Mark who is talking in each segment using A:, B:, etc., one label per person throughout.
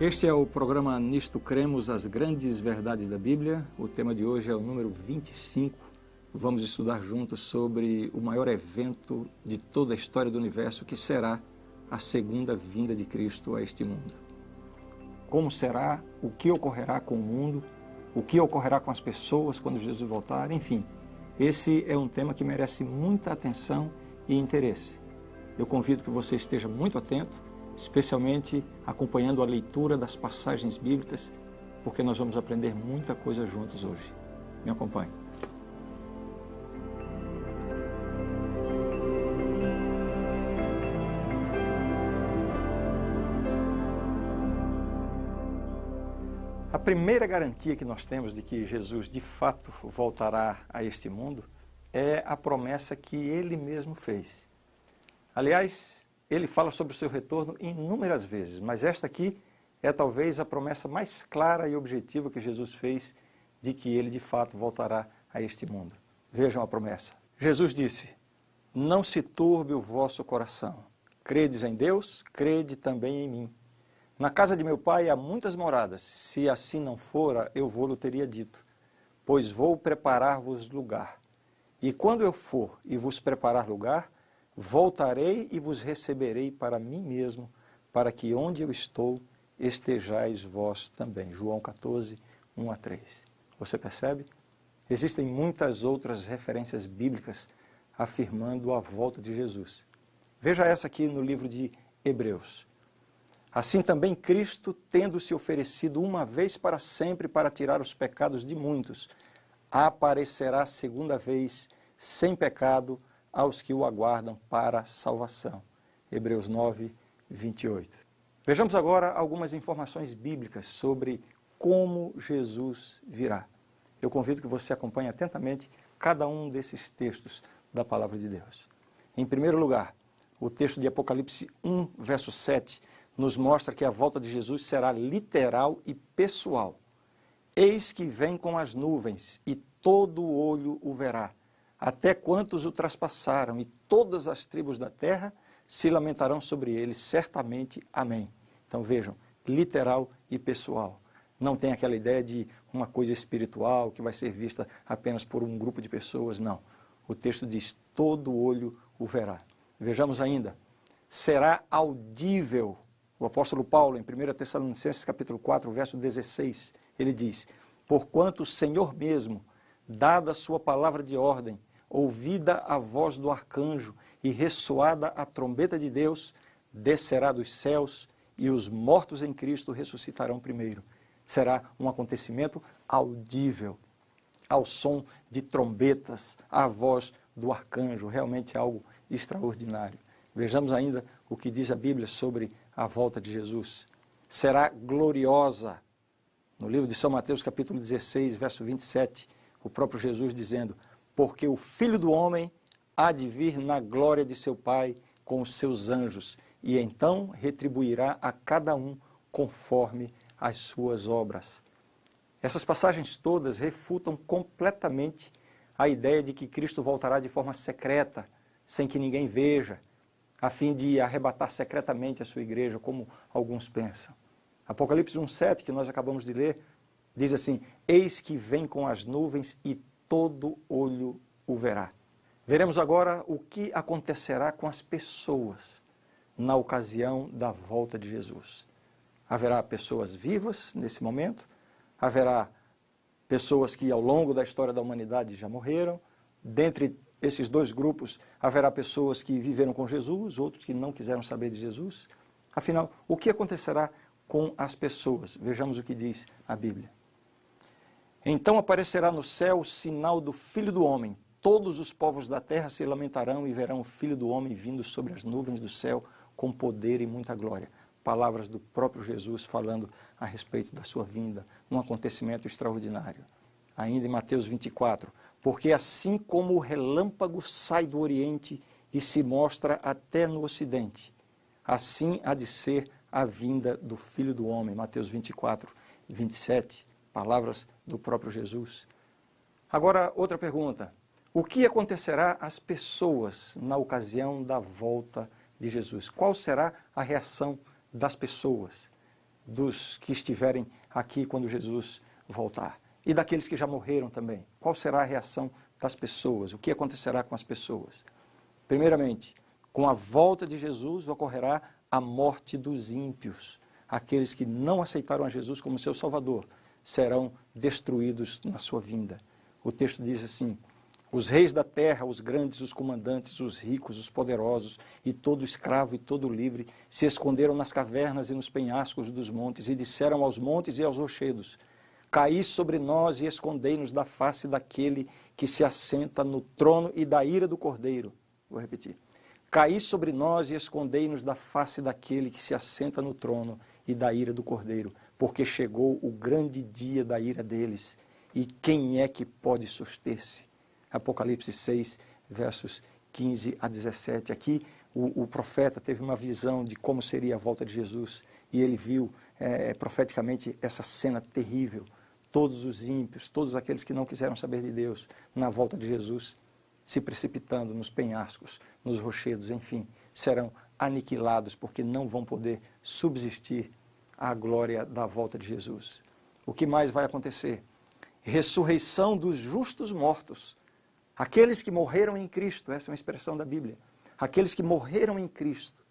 A: Este é o programa Nisto Cremos, as grandes verdades da Bíblia. O tema de hoje é o número 25. Vamos estudar juntos sobre o maior evento de toda a história do universo, que será a segunda vinda de Cristo a este mundo. Como será? O que ocorrerá com o mundo? O que ocorrerá com as pessoas quando Jesus voltar? Enfim, esse é um tema que merece muita atenção e interesse. Eu convido que você esteja muito atento, especialmente acompanhando a leitura das passagens bíblicas, porque nós vamos aprender muita coisa juntos hoje. Me acompanhe. A primeira garantia que nós temos de que Jesus de fato voltará a este mundo é a promessa que ele mesmo fez. Aliás, ele fala sobre o seu retorno inúmeras vezes, mas esta aqui é talvez a promessa mais clara e objetiva que Jesus fez de que ele de fato voltará a este mundo. Vejam a promessa. Jesus disse: "Não se turbe o vosso coração. Credes em Deus, crede também em mim. Na casa de meu pai há muitas moradas. Se assim não fora, eu vou-lhe teria dito, pois vou preparar-vos lugar. E quando eu for e vos preparar lugar, voltarei e vos receberei para mim mesmo, para que onde eu estou, estejais vós também." João 14, 1-3. Você percebe? Existem muitas outras referências bíblicas afirmando a volta de Jesus. Veja essa aqui no livro de Hebreus. "Assim também Cristo, tendo se oferecido uma vez para sempre para tirar os pecados de muitos, aparecerá segunda vez sem pecado aos que o aguardam para a salvação." Hebreus 9, 28. Vejamos agora algumas informações bíblicas sobre como Jesus virá. Eu convido que você acompanhe atentamente cada um desses textos da Palavra de Deus. Em primeiro lugar, o texto de Apocalipse 1, verso 7, nos mostra que a volta de Jesus será literal e pessoal. "Eis que vem com as nuvens, e todo olho o verá, até quantos o traspassaram, e todas as tribos da terra se lamentarão sobre ele, certamente. Amém." Então vejam, literal e pessoal. Não tem aquela ideia de uma coisa espiritual que vai ser vista apenas por um grupo de pessoas, não. O texto diz: todo olho o verá. Vejamos ainda, será audível. O apóstolo Paulo, em 1 Tessalonicenses capítulo 4, verso 16, ele diz: "Porquanto o Senhor mesmo, dada a sua palavra de ordem, ouvida a voz do arcanjo e ressoada a trombeta de Deus, descerá dos céus, e os mortos em Cristo ressuscitarão primeiro." Será um acontecimento audível, ao som de trombetas, à voz do arcanjo, realmente algo extraordinário. Vejamos ainda o que diz a Bíblia sobre a volta de Jesus. Será gloriosa. No livro de São Mateus, capítulo 16, verso 27, o próprio Jesus dizendo: "Porque o Filho do Homem há de vir na glória de seu Pai com os seus anjos, e então retribuirá a cada um conforme as suas obras." Essas passagens todas refutam completamente a ideia de que Cristo voltará de forma secreta, sem que ninguém veja, a fim de arrebatar secretamente a sua igreja, como alguns pensam. Apocalipse 1,7, que nós acabamos de ler, diz assim: "Eis que vem com as nuvens, e todo olho o verá." Veremos agora o que acontecerá com as pessoas na ocasião da volta de Jesus. Haverá pessoas vivas nesse momento, haverá pessoas que ao longo da história da humanidade já morreram. Dentre esses dois grupos, haverá pessoas que viveram com Jesus, outros que não quiseram saber de Jesus. Afinal, o que acontecerá com as pessoas? Vejamos o que diz a Bíblia. "Então aparecerá no céu o sinal do Filho do Homem. Todos os povos da terra se lamentarão e verão o Filho do Homem vindo sobre as nuvens do céu com poder e muita glória." Palavras do próprio Jesus falando a respeito da sua vinda, um acontecimento extraordinário. Ainda em Mateus 24, "Porque assim como o relâmpago sai do Oriente e se mostra até no Ocidente, assim há de ser a vinda do Filho do Homem." Mateus 24 e 27, palavras do próprio Jesus. Agora, outra pergunta: o que acontecerá às pessoas na ocasião da volta de Jesus? Qual será a reação das pessoas? dos que estiverem aqui quando Jesus voltar? E daqueles que já morreram também? Qual será a reação das pessoas? O que acontecerá com as pessoas? Primeiramente, com a volta de Jesus ocorrerá a morte dos ímpios. Aqueles que não aceitaram a Jesus como seu Salvador serão destruídos na sua vinda. O texto diz assim: os reis da terra, os grandes, os comandantes, os ricos, os poderosos, e todo escravo e todo livre, se esconderam nas cavernas e nos penhascos dos montes, e disseram aos montes e aos rochedos: caí sobre nós e escondei-nos da face daquele que se assenta no trono e da ira do Cordeiro. Vou repetir. Caí sobre nós e escondei-nos da face daquele que se assenta no trono e da ira do Cordeiro, porque chegou o grande dia da ira deles. E quem é que pode suster-se? Apocalipse 6, versos 15 a 17. Aqui o profeta teve uma visão de como seria a volta de Jesus e ele viu profeticamente essa cena terrível. Todos os ímpios, todos aqueles que não quiseram saber de Deus, na volta de Jesus, se precipitando nos penhascos, nos rochedos, enfim, serão aniquilados porque não vão poder subsistir à glória da volta de Jesus. O que mais vai acontecer? Ressurreição dos justos mortos. Aqueles que morreram em Cristo, essa é uma expressão da Bíblia. Aqueles que morreram em Cristo,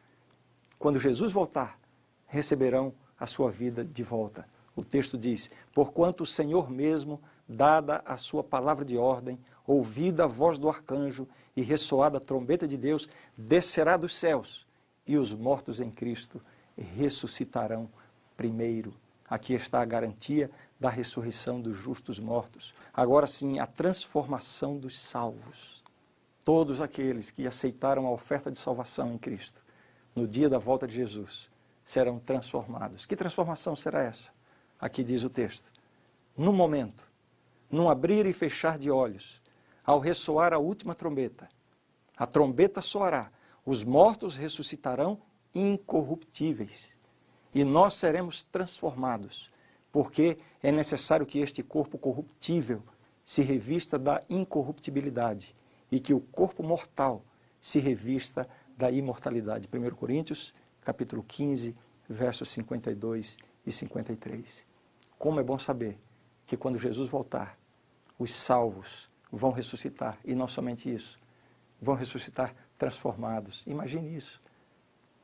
A: quando Jesus voltar, receberão a sua vida de volta. O texto diz: porquanto o Senhor mesmo, dada a sua palavra de ordem, ouvida a voz do arcanjo e ressoada a trombeta de Deus, descerá dos céus, e os mortos em Cristo ressuscitarão primeiro. Aqui está a garantia da ressurreição dos justos mortos. Agora sim, a transformação dos salvos. Todos aqueles que aceitaram a oferta de salvação em Cristo, no dia da volta de Jesus, serão transformados. Que transformação será essa? Aqui diz o texto: no momento, num abrir e fechar de olhos, ao ressoar a última trombeta, a trombeta soará, os mortos ressuscitarão incorruptíveis, e nós seremos transformados, porque é necessário que este corpo corruptível se revista da incorruptibilidade e que o corpo mortal se revista da imortalidade. 1 Coríntios, capítulo 15, versos 52 e 53. Como é bom saber que quando Jesus voltar, os salvos vão ressuscitar, e não somente isso, vão ressuscitar transformados. Imagine isso.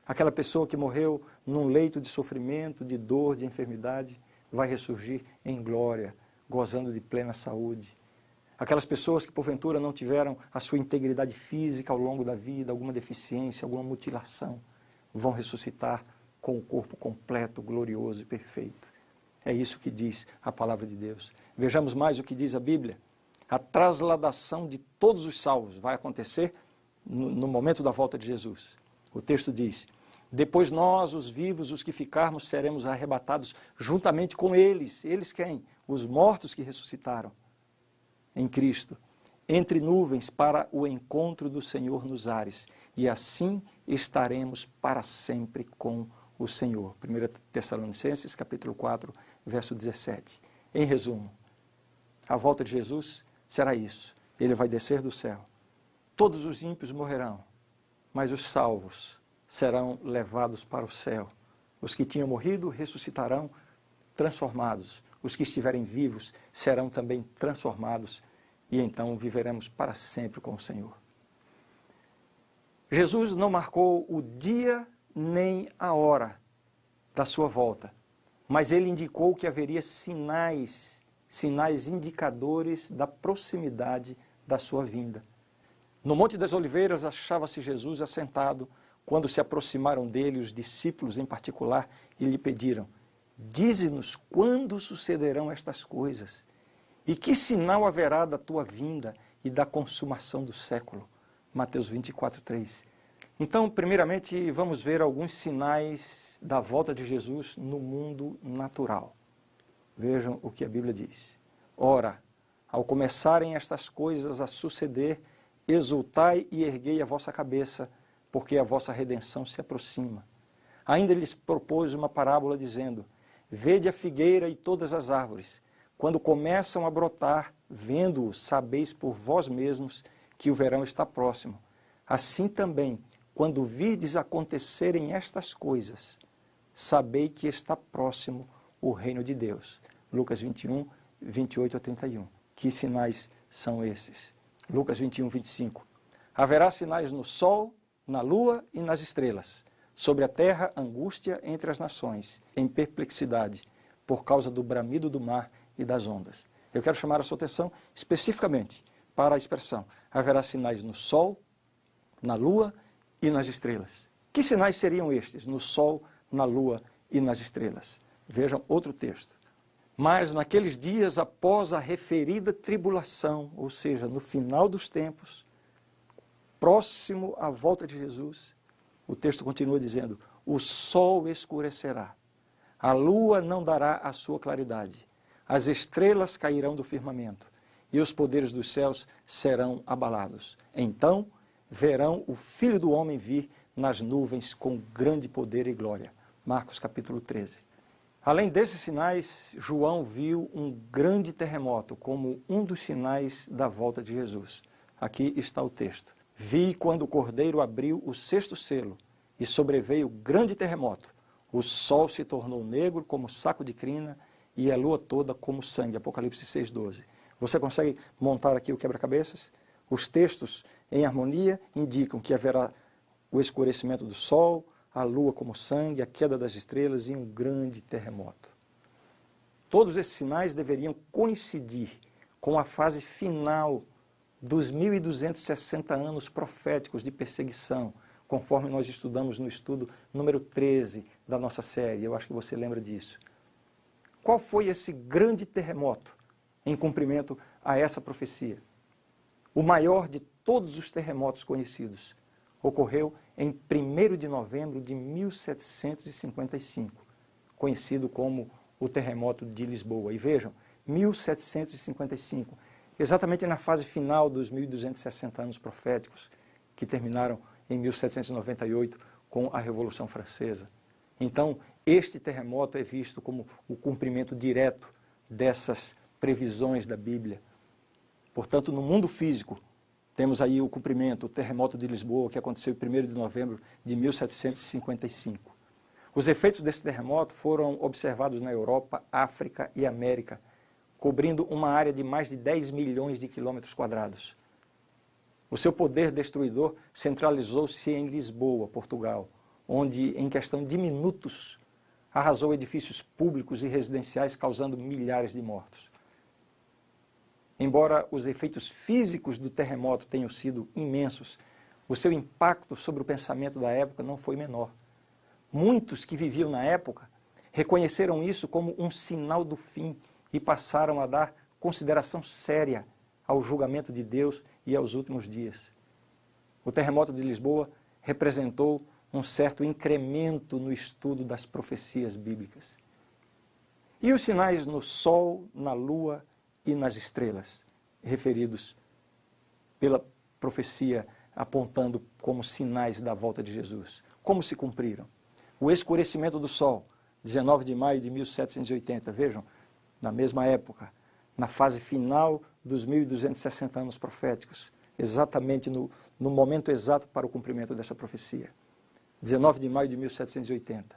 A: Aquela pessoa que morreu num leito de sofrimento, de dor, de enfermidade, vai ressurgir em glória, gozando de plena saúde. Aquelas pessoas que porventura não tiveram a sua integridade física ao longo da vida, alguma deficiência, alguma mutilação, vão ressuscitar com o corpo completo, glorioso e perfeito. É isso que diz a palavra de Deus. Vejamos mais o que diz a Bíblia. A trasladação de todos os salvos vai acontecer no momento da volta de Jesus. O texto diz: depois nós, os vivos, os que ficarmos, seremos arrebatados juntamente com eles. Eles quem? Os mortos que ressuscitaram em Cristo, entre nuvens para o encontro do Senhor nos ares, e assim estaremos para sempre com o Senhor. 1 Tessalonicenses, capítulo 4, verso 17. Em resumo, a volta de Jesus será isso. Ele vai descer do céu. Todos os ímpios morrerão, mas os salvos serão levados para o céu. Os que tinham morrido ressuscitarão transformados. Os que estiverem vivos serão também transformados e então viveremos para sempre com o Senhor. Jesus não marcou o dia nem a hora da sua volta, mas ele indicou que haveria sinais indicadores da proximidade da sua vinda. No Monte das Oliveiras achava-se Jesus assentado, quando se aproximaram dele os discípulos em particular e lhe pediram: dize-nos quando sucederão estas coisas, e que sinal haverá da tua vinda e da consumação do século. Mateus 24, 3. Então, primeiramente, vamos ver alguns sinais da volta de Jesus no mundo natural. Vejam o que a Bíblia diz. Ora, ao começarem estas coisas a suceder, exultai e erguei a vossa cabeça, porque a vossa redenção se aproxima. Ainda lhes propôs uma parábola dizendo: vede a figueira e todas as árvores. Quando começam a brotar, vendo-o, sabeis por vós mesmos que o verão está próximo. Assim também, quando virdes acontecerem estas coisas, sabei que está próximo o reino de Deus. Lucas 21, 28 a 31. Que sinais são esses? Lucas 21, 25. Haverá sinais no sol, na lua e nas estrelas. Sobre a terra, angústia entre as nações, em perplexidade, por causa do bramido do mar e das ondas. Eu quero chamar a sua atenção especificamente para a expressão: haverá sinais no sol, na lua e nas estrelas. Que sinais seriam estes no sol, na lua e nas estrelas? Vejam outro texto. Mas naqueles dias após a referida tribulação, ou seja, no final dos tempos, próximo à volta de Jesus, o texto continua dizendo: o sol escurecerá, a lua não dará a sua claridade, as estrelas cairão do firmamento e os poderes dos céus serão abalados. Então verão o Filho do Homem vir nas nuvens com grande poder e glória. Marcos capítulo 13. Além desses sinais, João viu um grande terremoto como um dos sinais da volta de Jesus. Aqui está o texto. Vi quando o Cordeiro abriu o sexto selo e sobreveio grande terremoto. O sol se tornou negro como saco de crina e a lua toda como sangue. Apocalipse 6,12. Você consegue montar aqui o quebra-cabeças? Os textos em harmonia indicam que haverá o escurecimento do sol, a lua como sangue, a queda das estrelas e um grande terremoto. Todos esses sinais deveriam coincidir com a fase final dos 1260 anos proféticos de perseguição, conforme nós estudamos no estudo número 13 da nossa série. Eu acho que você lembra disso. Qual foi esse grande terremoto em cumprimento a essa profecia? O maior de todos os terremotos conhecidos ocorreu em 1º de novembro de 1755, conhecido como o terremoto de Lisboa. E vejam, 1755, exatamente na fase final dos 1260 anos proféticos, que terminaram em 1798 com a Revolução Francesa. Então, este terremoto é visto como o cumprimento direto dessas previsões da Bíblia. Portanto, no mundo físico, temos aí o cumprimento, o terremoto de Lisboa, que aconteceu em 1º de novembro de 1755. Os efeitos desse terremoto foram observados na Europa, África e América, cobrindo uma área de mais de 10 milhões de quilômetros quadrados. O seu poder destruidor centralizou-se em Lisboa, Portugal, onde, em questão de minutos, arrasou edifícios públicos e residenciais, causando milhares de mortos. Embora os efeitos físicos do terremoto tenham sido imensos, o seu impacto sobre o pensamento da época não foi menor. Muitos que viviam na época reconheceram isso como um sinal do fim e passaram a dar consideração séria ao julgamento de Deus e aos últimos dias. O terremoto de Lisboa representou um certo incremento no estudo das profecias bíblicas. E os sinais no sol, na lua e nas estrelas, referidos pela profecia apontando como sinais da volta de Jesus. Como se cumpriram? O escurecimento do sol, 19 de maio de 1780, vejam, na mesma época, na fase final dos 1260 anos proféticos, exatamente no momento exato para o cumprimento dessa profecia. 19 de maio de 1780.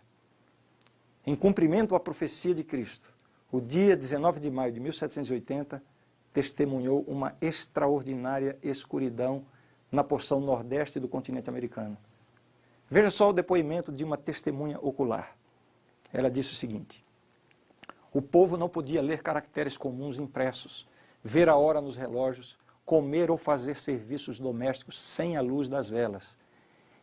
A: Em cumprimento à profecia de Cristo, o dia 19 de maio de 1780 testemunhou uma extraordinária escuridão na porção nordeste do continente americano. Veja só o depoimento de uma testemunha ocular. Ela disse o seguinte: o povo não podia ler caracteres comuns impressos, ver a hora nos relógios, comer ou fazer serviços domésticos sem a luz das velas.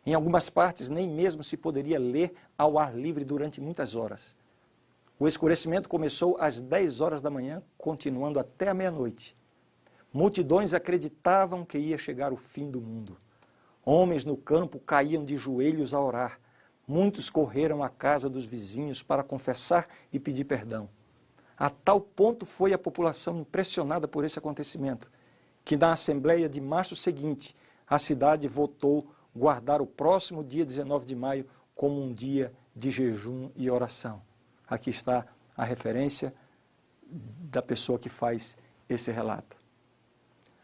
A: Em algumas partes, nem mesmo se poderia ler ao ar livre durante muitas horas. O escurecimento começou às 10 horas da manhã, continuando até a meia-noite. Multidões acreditavam que ia chegar o fim do mundo. Homens no campo caíam de joelhos a orar. Muitos correram à casa dos vizinhos para confessar e pedir perdão. A tal ponto foi a população impressionada por esse acontecimento, que na assembleia de março seguinte, a cidade votou guardar o próximo dia 19 de maio como um dia de jejum e oração. Aqui está a referência da pessoa que faz esse relato.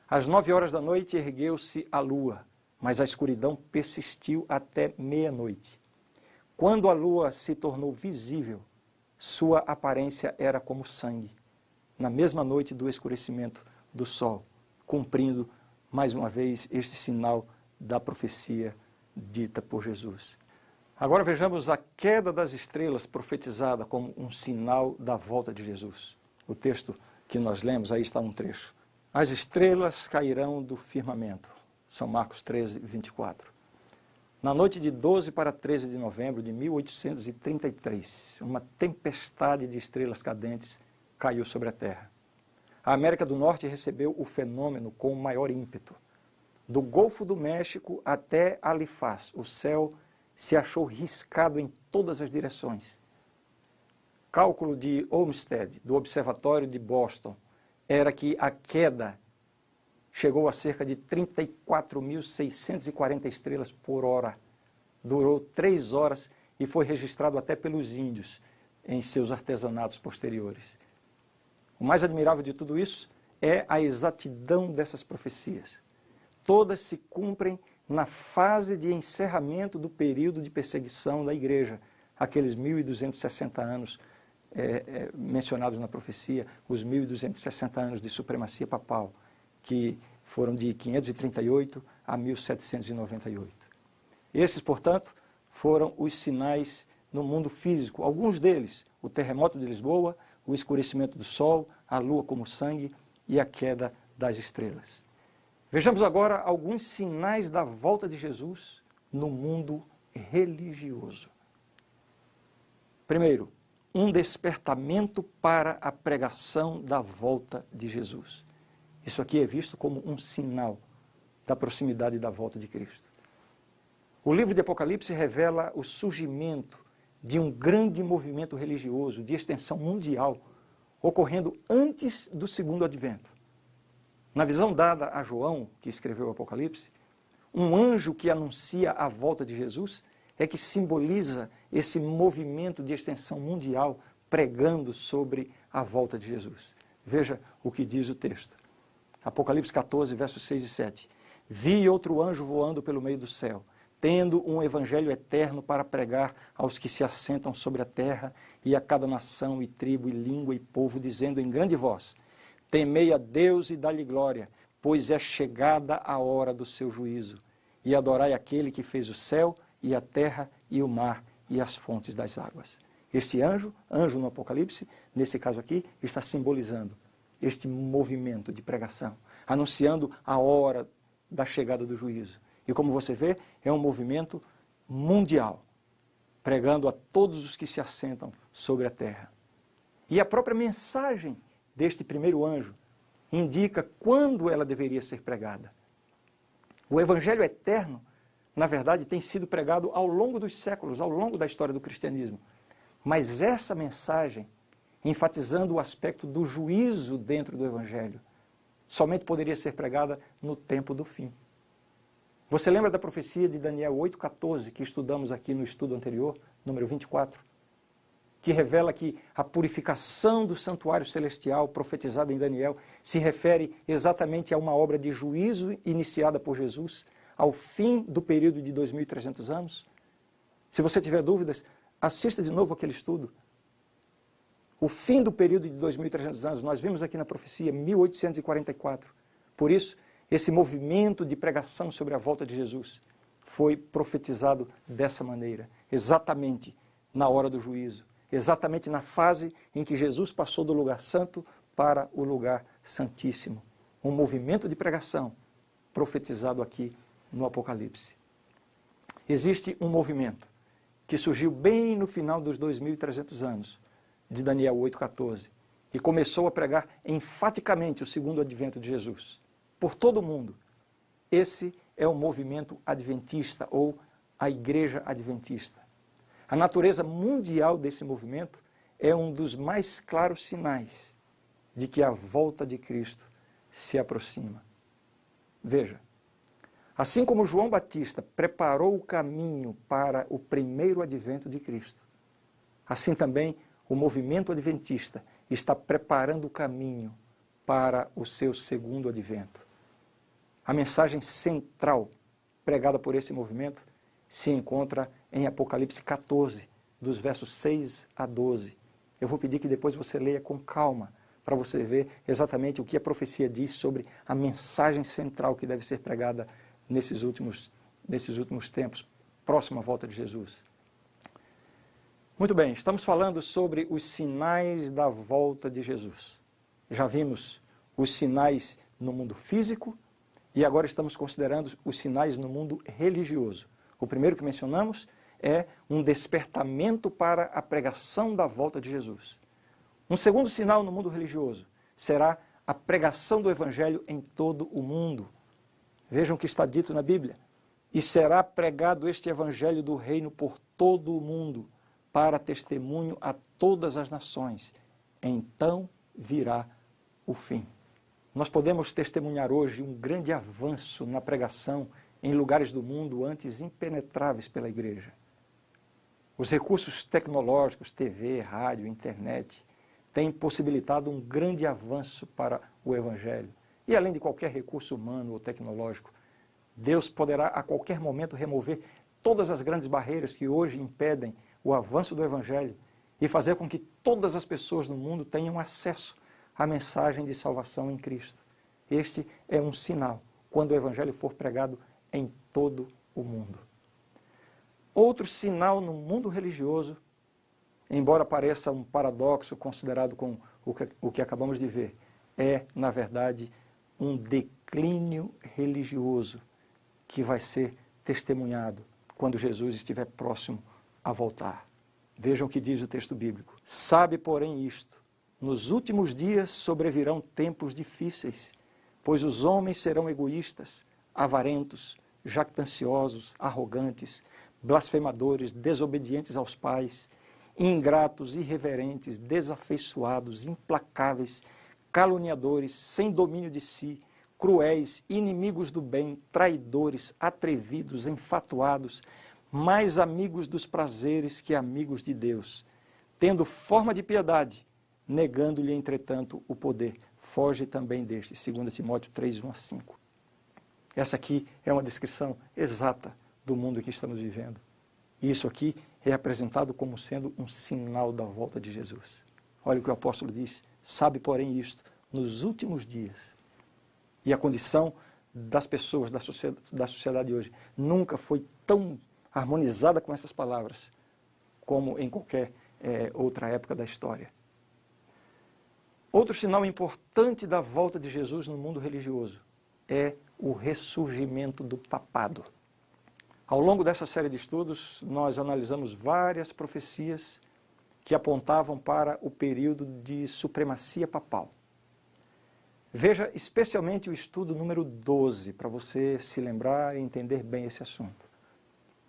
A: Às 9 horas da noite ergueu-se a lua, mas a escuridão persistiu até meia-noite. Quando a lua se tornou visível, sua aparência era como sangue, na mesma noite do escurecimento do sol, cumprindo mais uma vez este sinal da profecia dita por Jesus. Agora vejamos a queda das estrelas profetizada como um sinal da volta de Jesus. O texto que nós lemos, aí está um trecho. As estrelas cairão do firmamento. São Marcos 13, 24. Na noite de 12 para 13 de novembro de 1833, uma tempestade de estrelas cadentes caiu sobre a Terra. A América do Norte recebeu o fenômeno com maior ímpeto. Do Golfo do México até Alifaz, o céu se achou riscado em todas as direções. Cálculo de Olmsted, do Observatório de Boston, era que a queda chegou a cerca de 34.640 estrelas por hora. Durou 3 horas e foi registrado até pelos índios em seus artesanatos posteriores. O mais admirável de tudo isso é a exatidão dessas profecias. Todas se cumprem na fase de encerramento do período de perseguição da igreja, aqueles 1.260 anos mencionados na profecia, os 1.260 anos de supremacia papal, que foram de 538 a 1798. Esses, portanto, foram os sinais no mundo físico, alguns deles, o terremoto de Lisboa, o escurecimento do sol, a lua como sangue e a queda das estrelas. Vejamos agora alguns sinais da volta de Jesus no mundo religioso. Primeiro, um despertamento para a pregação da volta de Jesus. Isso aqui é visto como um sinal da proximidade da volta de Cristo. O livro de Apocalipse revela o surgimento de um grande movimento religioso de extensão mundial, ocorrendo antes do segundo advento. Na visão dada a João, que escreveu o Apocalipse, um anjo que anuncia a volta de Jesus é que simboliza esse movimento de extensão mundial pregando sobre a volta de Jesus. Veja o que diz o texto. Apocalipse 14, versos 6 e 7. Vi outro anjo voando pelo meio do céu, tendo um evangelho eterno para pregar aos que se assentam sobre a terra e a cada nação e tribo e língua e povo, dizendo em grande voz: temei a Deus e dá-lhe glória, pois é chegada a hora do seu juízo, e adorai aquele que fez o céu e a terra e o mar e as fontes das águas. Este anjo no Apocalipse, nesse caso aqui, está simbolizando este movimento de pregação, anunciando a hora da chegada do juízo. E como você vê, é um movimento mundial, pregando a todos os que se assentam sobre a terra. E a própria mensagem deste primeiro anjo indica quando ela deveria ser pregada. O evangelho eterno, na verdade, tem sido pregado ao longo dos séculos, ao longo da história do cristianismo. Mas essa mensagem, enfatizando o aspecto do juízo dentro do evangelho, somente poderia ser pregada no tempo do fim. Você lembra da profecia de Daniel 8,14, que estudamos aqui no estudo anterior, número 24? Que revela que a purificação do santuário celestial profetizada em Daniel se refere exatamente a uma obra de juízo iniciada por Jesus ao fim do período de 2.300 anos? Se você tiver dúvidas, assista de novo aquele estudo. O fim do período de 2.300 anos, nós vimos aqui na profecia, 1844. Por isso, esse movimento de pregação sobre a volta de Jesus foi profetizado dessa maneira, exatamente na hora do juízo, exatamente na fase em que Jesus passou do lugar santo para o lugar santíssimo. Um movimento de pregação profetizado aqui no Apocalipse. Existe um movimento que surgiu bem no final dos 2.300 anos de Daniel 8,14 e começou a pregar enfaticamente o segundo advento de Jesus por todo o mundo. Esse é o movimento adventista ou a Igreja Adventista. A natureza mundial desse movimento é um dos mais claros sinais de que a volta de Cristo se aproxima. Veja, assim como João Batista preparou o caminho para o primeiro advento de Cristo, assim também o movimento adventista está preparando o caminho para o seu segundo advento. A mensagem central pregada por esse movimento se encontra em Apocalipse 14, dos versos 6 a 12. Eu vou pedir que depois você leia com calma, para você ver exatamente o que a profecia diz sobre a mensagem central que deve ser pregada nesses últimos tempos, próximo à volta de Jesus. Muito bem, estamos falando sobre os sinais da volta de Jesus. Já vimos os sinais no mundo físico e agora estamos considerando os sinais no mundo religioso. O primeiro que mencionamos é um despertamento para a pregação da volta de Jesus. Um segundo sinal no mundo religioso será a pregação do Evangelho em todo o mundo. Vejam o que está dito na Bíblia. E será pregado este Evangelho do Reino por todo o mundo, para testemunho a todas as nações. Então virá o fim. Nós podemos testemunhar hoje um grande avanço na pregação em lugares do mundo antes impenetráveis pela igreja. Os recursos tecnológicos, TV, rádio, internet, têm possibilitado um grande avanço para o Evangelho. E além de qualquer recurso humano ou tecnológico, Deus poderá a qualquer momento remover todas as grandes barreiras que hoje impedem o avanço do Evangelho e fazer com que todas as pessoas no mundo tenham acesso à mensagem de salvação em Cristo. Este é um sinal quando o Evangelho for pregado em todo o mundo. Outro sinal no mundo religioso, embora pareça um paradoxo considerado com o que acabamos de ver, é, na verdade, um declínio religioso que vai ser testemunhado quando Jesus estiver próximo a voltar. Vejam o que diz o texto bíblico. Sabe, porém, isto: nos últimos dias sobrevirão tempos difíceis, pois os homens serão egoístas, avarentos, jactanciosos, arrogantes, blasfemadores, desobedientes aos pais, ingratos, irreverentes, desafeiçoados, implacáveis, caluniadores, sem domínio de si, cruéis, inimigos do bem, traidores, atrevidos, enfatuados, mais amigos dos prazeres que amigos de Deus, tendo forma de piedade, negando-lhe, entretanto, o poder. Foge também deste, 2 Timóteo 3, 1 a 5. Essa aqui é uma descrição exata do mundo em que estamos vivendo. E isso aqui é apresentado como sendo um sinal da volta de Jesus. Olha o que o apóstolo diz: sabe, porém, isto, nos últimos dias. E a condição das pessoas, da sociedade hoje, nunca foi tão harmonizada com essas palavras como em qualquer outra época da história. Outro sinal importante da volta de Jesus no mundo religioso é o ressurgimento do papado. Ao longo dessa série de estudos, nós analisamos várias profecias que apontavam para o período de supremacia papal. Veja especialmente o estudo número 12, para você se lembrar e entender bem esse assunto.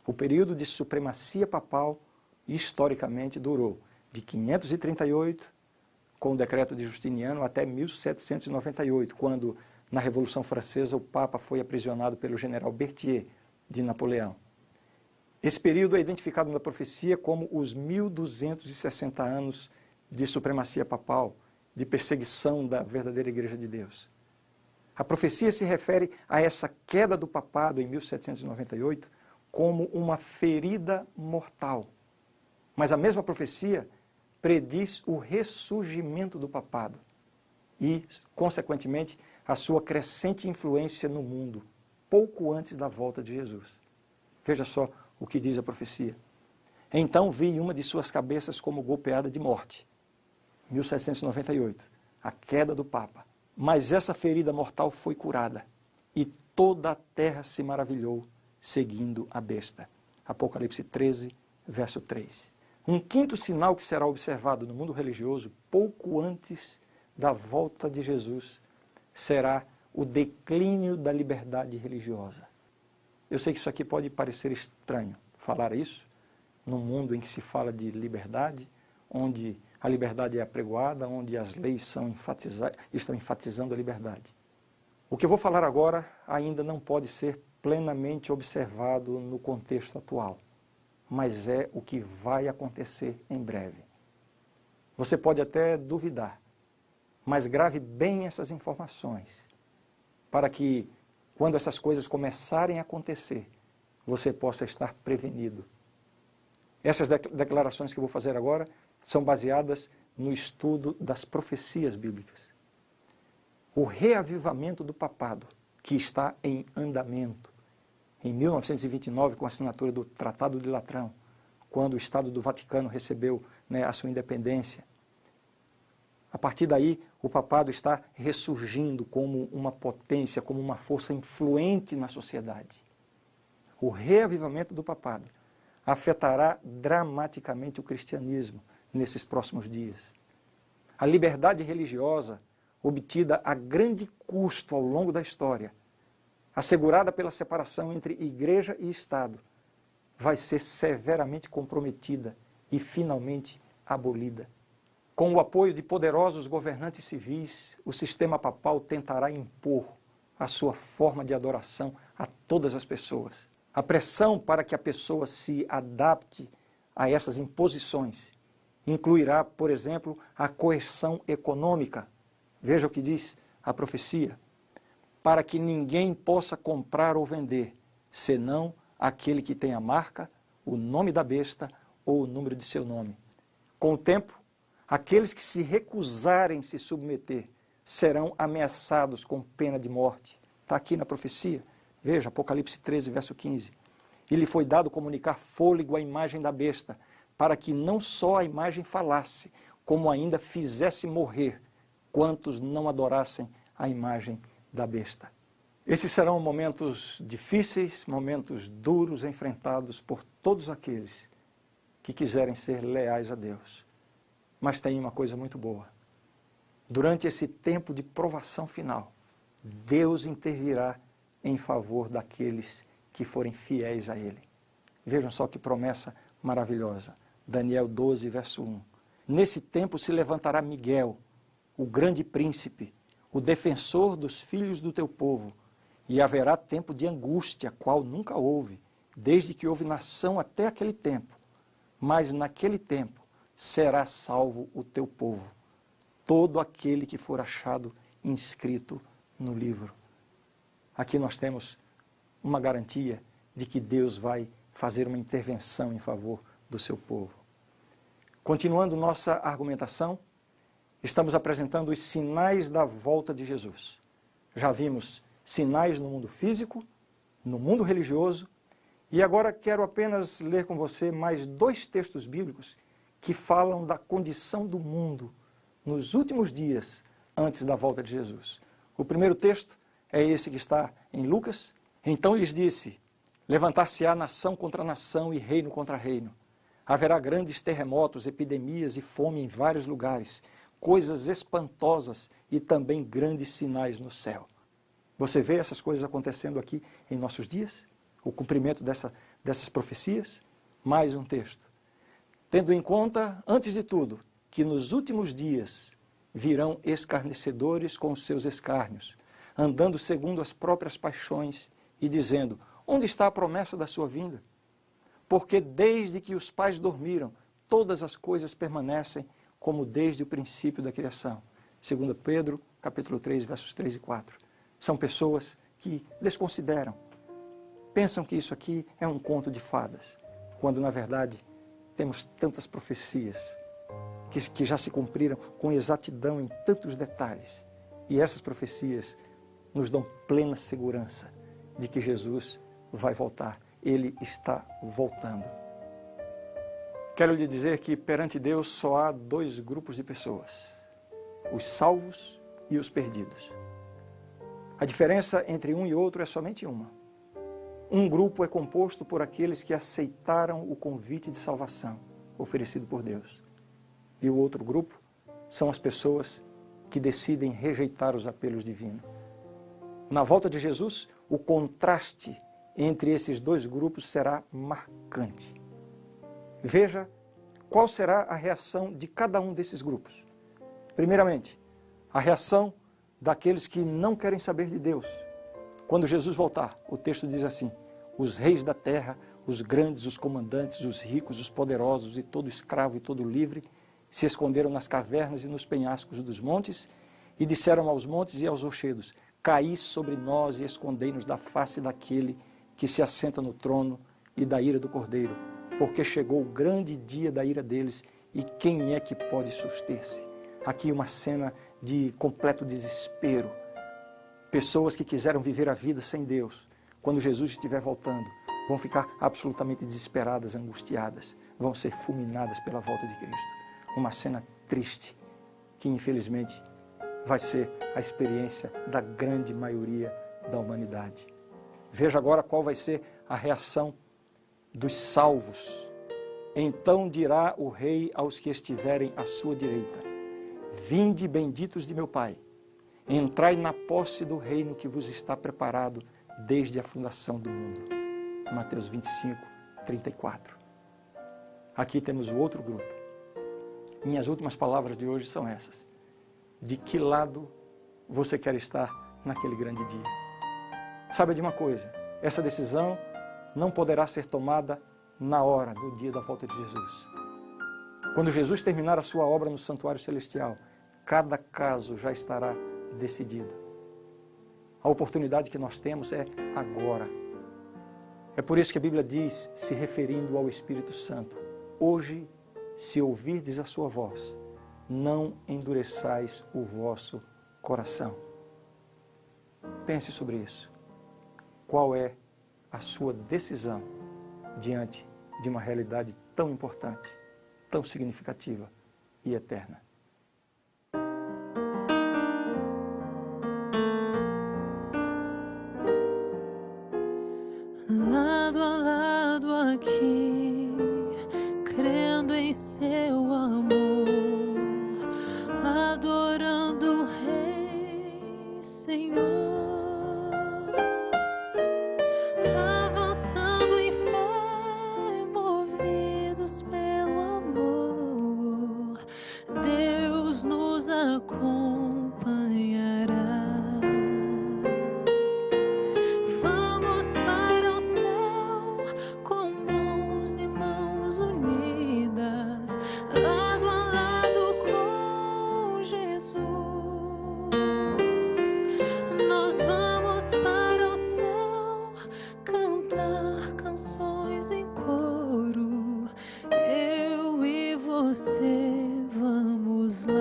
A: O período de supremacia papal, historicamente, durou de 538, com o decreto de Justiniano, até 1798, quando, na Revolução Francesa, o Papa foi aprisionado pelo general Berthier, de Napoleão. Esse período é identificado na profecia como os 1260 anos de supremacia papal, de perseguição da verdadeira Igreja de Deus. A profecia se refere a essa queda do papado em 1798 como uma ferida mortal. Mas a mesma profecia prediz o ressurgimento do papado e, consequentemente, a sua crescente influência no mundo, pouco antes da volta de Jesus. Veja só o que diz a profecia. Então vi uma de suas cabeças como golpeada de morte. 1798, a queda do Papa. Mas essa ferida mortal foi curada e toda a terra se maravilhou, seguindo a besta. Apocalipse 13, verso 3. Um quinto sinal que será observado no mundo religioso, pouco antes da volta de Jesus, será o declínio da liberdade religiosa. Eu sei que isso aqui pode parecer estranho, falar isso, num mundo em que se fala de liberdade, onde a liberdade é apregoada, onde as leis estão enfatizando a liberdade. O que eu vou falar agora ainda não pode ser plenamente observado no contexto atual, mas é o que vai acontecer em breve. Você pode até duvidar, mas grave bem essas informações, para que, quando essas coisas começarem a acontecer, você possa estar prevenido. Essas declarações que eu vou fazer agora são baseadas no estudo das profecias bíblicas. O reavivamento do papado, que está em andamento. Em 1929, com a assinatura do Tratado de Latrão, quando o Estado do Vaticano recebeu, a sua independência. A partir daí, o papado está ressurgindo como uma potência, como uma força influente na sociedade. O reavivamento do papado afetará dramaticamente o cristianismo nesses próximos dias. A liberdade religiosa, obtida a grande custo ao longo da história, assegurada pela separação entre igreja e Estado, vai ser severamente comprometida e finalmente abolida. Com o apoio de poderosos governantes civis, o sistema papal tentará impor a sua forma de adoração a todas as pessoas. A pressão para que a pessoa se adapte a essas imposições incluirá, por exemplo, a coerção econômica. Veja o que diz a profecia. Para que ninguém possa comprar ou vender, senão aquele que tem a marca, o nome da besta ou o número de seu nome. Com o tempo, aqueles que se recusarem se submeter serão ameaçados com pena de morte. Está aqui na profecia. Veja, Apocalipse 13, verso 15. E lhe foi dado comunicar fôlego à imagem da besta, para que não só a imagem falasse, como ainda fizesse morrer quantos não adorassem a imagem da besta. Esses serão momentos difíceis, momentos duros enfrentados por todos aqueles que quiserem ser leais a Deus. Mas tem uma coisa muito boa. Durante esse tempo de provação final, Deus intervirá em favor daqueles que forem fiéis a Ele. Vejam só que promessa maravilhosa. Daniel 12, verso 1. Nesse tempo se levantará Miguel, o grande príncipe, o defensor dos filhos do teu povo, e haverá tempo de angústia, qual nunca houve, desde que houve nação até aquele tempo. Mas naquele tempo será salvo o teu povo, todo aquele que for achado inscrito no livro. Aqui nós temos uma garantia de que Deus vai fazer uma intervenção em favor do seu povo. Continuando nossa argumentação, estamos apresentando os sinais da volta de Jesus. Já vimos sinais no mundo físico, no mundo religioso, e agora quero apenas ler com você mais 2 textos bíblicos que falam da condição do mundo nos últimos dias antes da volta de Jesus. O primeiro texto é esse que está em Lucas. Então lhes disse, levantar-se-á nação contra nação e reino contra reino. Haverá grandes terremotos, epidemias e fome em vários lugares, coisas espantosas e também grandes sinais no céu. Você vê essas coisas acontecendo aqui em nossos dias? O cumprimento dessas profecias? Mais um texto. Tendo em conta, antes de tudo, que nos últimos dias virão escarnecedores com os seus escárnios, andando segundo as próprias paixões e dizendo, onde está a promessa da sua vinda? Porque desde que os pais dormiram, todas as coisas permanecem como desde o princípio da criação. 2 Pedro, capítulo 3, versos 3 e 4. São pessoas que desconsideram, pensam que isso aqui é um conto de fadas, quando na verdade temos tantas profecias que já se cumpriram com exatidão em tantos detalhes. E essas profecias nos dão plena segurança de que Jesus vai voltar. Ele está voltando. Quero lhe dizer que perante Deus só há 2 grupos de pessoas, os salvos e os perdidos. A diferença entre um e outro é somente uma. Um grupo é composto por aqueles que aceitaram o convite de salvação oferecido por Deus. E o outro grupo são as pessoas que decidem rejeitar os apelos divinos. Na volta de Jesus, o contraste entre esses 2 grupos será marcante. Veja qual será a reação de cada um desses grupos. Primeiramente, a reação daqueles que não querem saber de Deus. Quando Jesus voltar, o texto diz assim, os reis da terra, os grandes, os comandantes, os ricos, os poderosos e todo escravo e todo livre se esconderam nas cavernas e nos penhascos dos montes e disseram aos montes e aos rochedos, caí sobre nós e escondei-nos da face daquele que se assenta no trono e da ira do Cordeiro, porque chegou o grande dia da ira deles, e quem é que pode suster-se? Aqui uma cena de completo desespero. Pessoas que quiseram viver a vida sem Deus, quando Jesus estiver voltando, vão ficar absolutamente desesperadas, angustiadas, vão ser fulminadas pela volta de Cristo. Uma cena triste, que infelizmente vai ser a experiência da grande maioria da humanidade. Veja agora qual vai ser a reação dos salvos. Então dirá o rei aos que estiverem à sua direita: vinde, benditos de meu Pai, entrai na posse do reino que vos está preparado desde a fundação do mundo. Mateus 25, 34. Aqui temos o outro grupo. Minhas últimas palavras de hoje são essas. De que lado você quer estar naquele grande dia? Saiba de uma coisa, essa decisão não poderá ser tomada na hora do dia da volta de Jesus. Quando Jesus terminar a sua obra no santuário celestial, cada caso já estará decidido. A oportunidade que nós temos é agora. É por isso que a Bíblia diz, se referindo ao Espírito Santo: hoje, se ouvirdes a sua voz, não endureçais o vosso coração. Pense sobre isso. Qual é a sua decisão diante de uma realidade tão importante, tão significativa e eterna?
B: Lado a lado aqui, crendo em seu amor, adorando o Rei, Senhor, avançando em fé, movidos pelo amor, Deus nos acompanhará. Vamos para o céu com mãos e mãos unidas, lado a lado com Jesus. Nós vamos para o céu cantar canções em coro, eu e você vamos lá.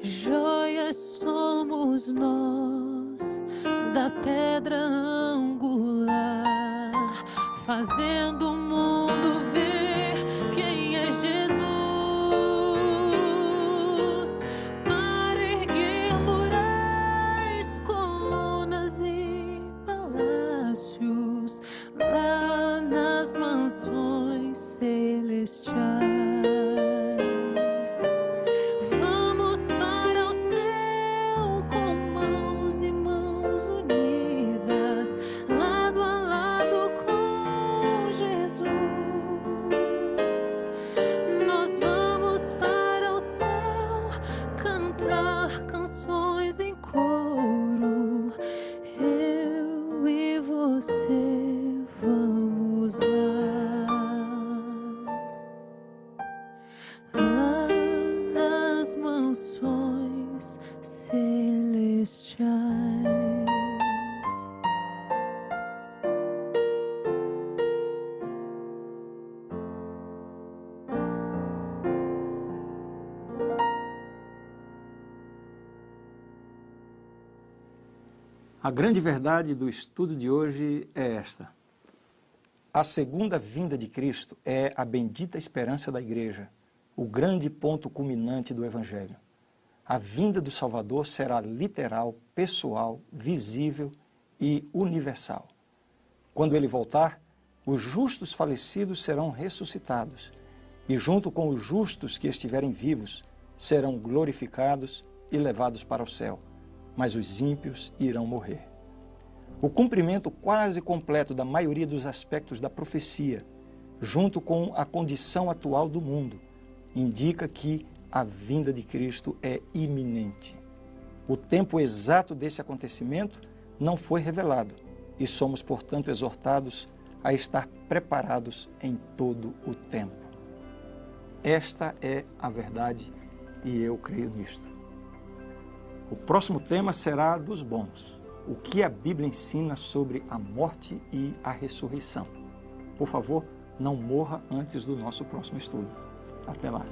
B: Joias somos nós, da pedra angular, fazendo o mundo ver quem é Jesus. Para erguer murais, colunas e palácios, lá nas mansões celestiais. Vamos para o céu com mãos e mãos unidas, lado a lado com Jesus. Nós vamos para o céu cantar canções em coro, eu e você vamos lá nas mansões celestiais.
A: A grande verdade do estudo de hoje é esta: a segunda vinda de Cristo é a bendita esperança da igreja, o grande ponto culminante do Evangelho. A vinda do Salvador será literal, pessoal, visível e universal. Quando ele voltar, os justos falecidos serão ressuscitados e, junto com os justos que estiverem vivos, serão glorificados e levados para o céu, mas os ímpios irão morrer. O cumprimento quase completo da maioria dos aspectos da profecia, junto com a condição atual do mundo, indica que a vinda de Cristo é iminente. O tempo exato desse acontecimento não foi revelado e somos, portanto, exortados a estar preparados em todo o tempo. Esta é a verdade e eu creio nisto. O próximo tema será dos bons. o que a Bíblia ensina sobre a morte e a ressurreição. Por favor, não morra antes do nosso próximo estudo. Até lá!